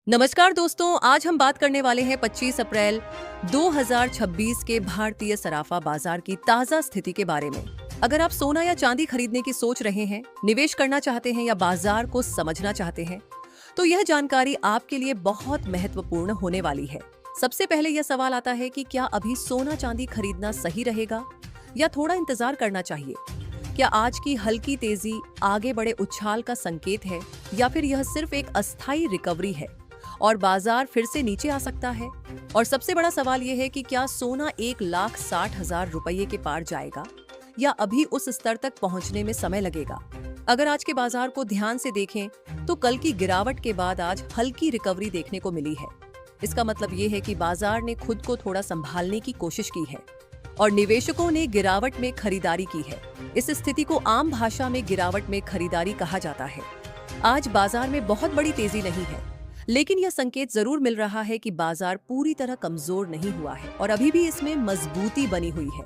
नमस्कार दोस्तों, आज हम बात करने वाले हैं 25 अप्रैल 2026 के भारतीय सराफा बाजार की ताजा स्थिति के बारे में। अगर आप सोना या चांदी खरीदने की सोच रहे हैं, निवेश करना चाहते हैं या बाजार को समझना चाहते हैं, तो यह जानकारी आपके लिए बहुत महत्वपूर्ण होने वाली है। सबसे पहले यह सवाल आता है कि क्या अभी सोना चांदी खरीदना सही रहेगा या थोड़ा इंतजार करना चाहिए? क्या आज की हल्की तेजी आगे बढ़े उछाल का संकेत है या फिर यह सिर्फ एक अस्थायी रिकवरी है और बाजार फिर से नीचे आ सकता है? और सबसे बड़ा सवाल यह है कि क्या सोना 1,60,000 रुपये के पार जाएगा या अभी उस स्तर तक पहुंचने में समय लगेगा? अगर आज के बाजार को ध्यान से देखें तो कल की गिरावट के बाद आज हल्की रिकवरी देखने को मिली है। इसका मतलब ये है कि बाजार ने खुद को थोड़ा संभालने की कोशिश की है और निवेशकों ने गिरावट में खरीदारी की है। इस स्थिति को आम भाषा में गिरावट में खरीदारी कहा जाता है। आज बाजार में बहुत बड़ी तेजी नहीं है, लेकिन यह संकेत जरूर मिल रहा है कि बाजार पूरी तरह कमजोर नहीं हुआ है और अभी भी इसमें मजबूती बनी हुई है।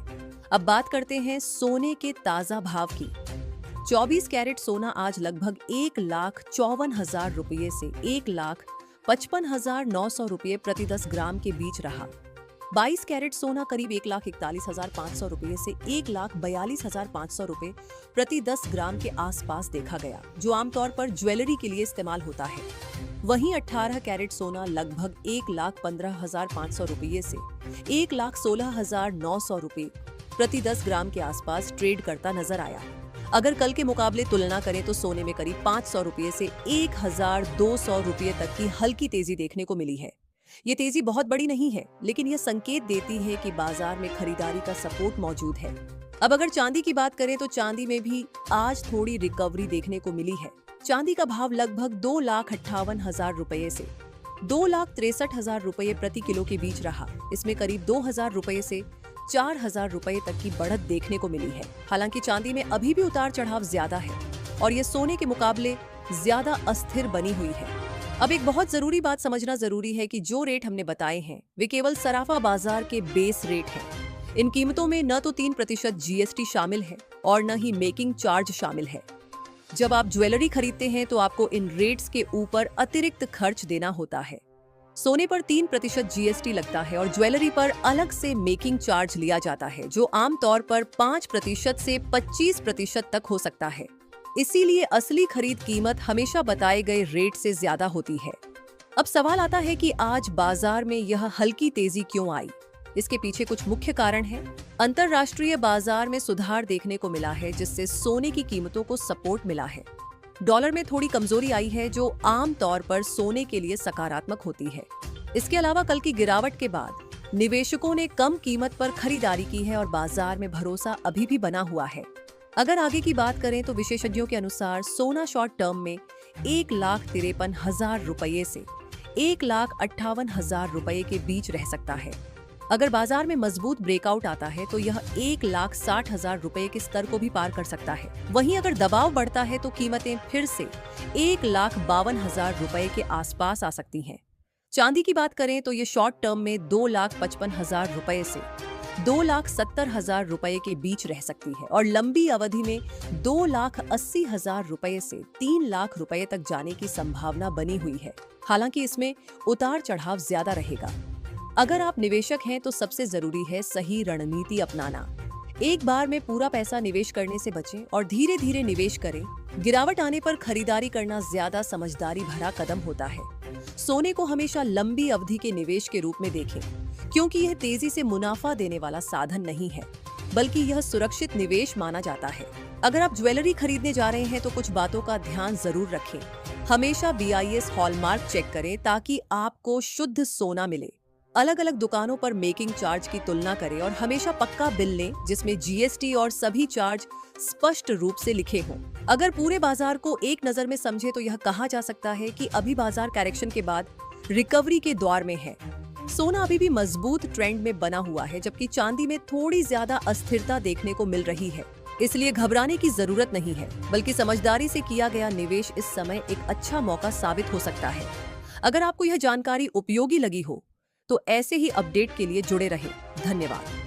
अब बात करते हैं सोने के ताजा भाव की। 24 कैरेट सोना आज लगभग 1,54,000 रुपये से 1,55,900 रुपये प्रति 10 ग्राम के बीच रहा। 22 कैरेट सोना करीब 1,41,500 रुपये से 1,42,500 रुपये प्रति 10 ग्राम के आसपास देखा गया, जो आमतौर पर ज्वेलरी के लिए इस्तेमाल होता है। वहीं 18 कैरेट सोना लगभग 1,15,500 रुपये से 1,16,900 रुपये प्रति 10 ग्राम के आसपास ट्रेड करता नजर आया। अगर कल के मुकाबले तुलना करें तो सोने में करीब 500 रुपये से 1,200 रुपये तक की हल्की तेजी देखने को मिली है। ये तेजी बहुत बड़ी नहीं है, लेकिन यह संकेत देती है कि बाजार में खरीदारी का सपोर्ट मौजूद है। अब अगर चांदी की बात करें तो चांदी में भी आज थोड़ी रिकवरी देखने को मिली है। चांदी का भाव लगभग 2,58,000 रुपये से 2,63,000 रुपये प्रति किलो के बीच रहा। इसमें करीब 2,000 रुपये से 4,000 रुपये तक की बढ़त देखने को मिली है। हालांकि चांदी में अभी भी उतार चढ़ाव ज्यादा है और ये सोने के मुकाबले ज्यादा अस्थिर बनी हुई है। अब एक बहुत जरूरी बात समझना जरूरी है कि जो रेट हमने बताए हैं वे केवल सराफा बाजार के बेस रेट हैं। इन कीमतों में न तो 3% जीएसटी शामिल है और न ही मेकिंग चार्ज शामिल है। जब आप ज्वेलरी खरीदते हैं तो आपको इन रेट्स के ऊपर अतिरिक्त खर्च देना होता है। सोने पर 3% जीएसटी लगता है और ज्वेलरी पर अलग से मेकिंग चार्ज लिया जाता है, जो आमतौर पर 5% से 25% तक हो सकता है। इसीलिए असली खरीद कीमत हमेशा बताए गए रेट से ज्यादा होती है। अब सवाल आता है कि आज बाजार में यह हल्की तेजी क्यों आई? इसके पीछे कुछ मुख्य कारण हैं। अंतरराष्ट्रीय बाजार में सुधार देखने को मिला है, जिससे सोने की कीमतों को सपोर्ट मिला है। डॉलर में थोड़ी कमजोरी आई है, जो आम तौर पर सोने के लिए सकारात्मक होती है। इसके अलावा कल की गिरावट के बाद निवेशकों ने कम कीमत पर खरीदारी की है और बाजार में भरोसा अभी भी बना हुआ है। अगर आगे की बात करें तो विशेषज्ञों के अनुसार सोना शॉर्ट टर्म में 1,53,000 रुपये से 1,58,000 रुपये के बीच रह सकता है। अगर बाजार में मजबूत ब्रेकआउट आता है तो यह 1,60,000 रुपये के स्तर को भी पार कर सकता है। वहीं अगर दबाव बढ़ता है तो कीमतें फिर से 1,52,000 रुपये के आसपास आ सकती हैं। चांदी की बात करें तो ये शॉर्ट टर्म में 2,55,000 रुपये से 2,70,000 रुपये के बीच रह सकती है और लंबी अवधि में 2,80,000 रुपये से 3 लाख रुपये तक जाने की संभावना बनी हुई है। हालांकि इसमें उतार चढ़ाव ज्यादा रहेगा। अगर आप निवेशक हैं तो सबसे जरूरी है सही रणनीति अपनाना। एक बार में पूरा पैसा निवेश करने से बचें और धीरे धीरे निवेश करें। गिरावट आने पर खरीदारी करना ज्यादा समझदारी भरा कदम होता है। सोने को हमेशा लंबी अवधि के निवेश के रूप में देखें, क्योंकि यह तेजी से मुनाफा देने वाला साधन नहीं है, बल्कि यह सुरक्षित निवेश माना जाता है। अगर आप ज्वेलरी खरीदने जा रहे हैं तो कुछ बातों का ध्यान जरूर रखें। हमेशा BIS हॉलमार्क चेक करें ताकि आपको शुद्ध सोना मिले। अलग अलग दुकानों पर मेकिंग चार्ज की तुलना करें और हमेशा पक्का बिल लें जिसमें जीएसटी और सभी चार्ज स्पष्ट रूप से लिखे हों। अगर पूरे बाजार को एक नजर में समझे तो यह कहा जा सकता है कि अभी बाजार करेक्शन के बाद रिकवरी के द्वार में है। सोना अभी भी मजबूत ट्रेंड में बना हुआ है, जबकि चांदी में थोड़ी ज्यादा अस्थिरता देखने को मिल रही है। इसलिए घबराने की जरूरत नहीं है, बल्कि समझदारी से किया गया निवेश इस समय एक अच्छा मौका साबित हो सकता है। अगर आपको यह जानकारी उपयोगी लगी हो तो ऐसे ही अपडेट के लिए जुड़े रहें। धन्यवाद।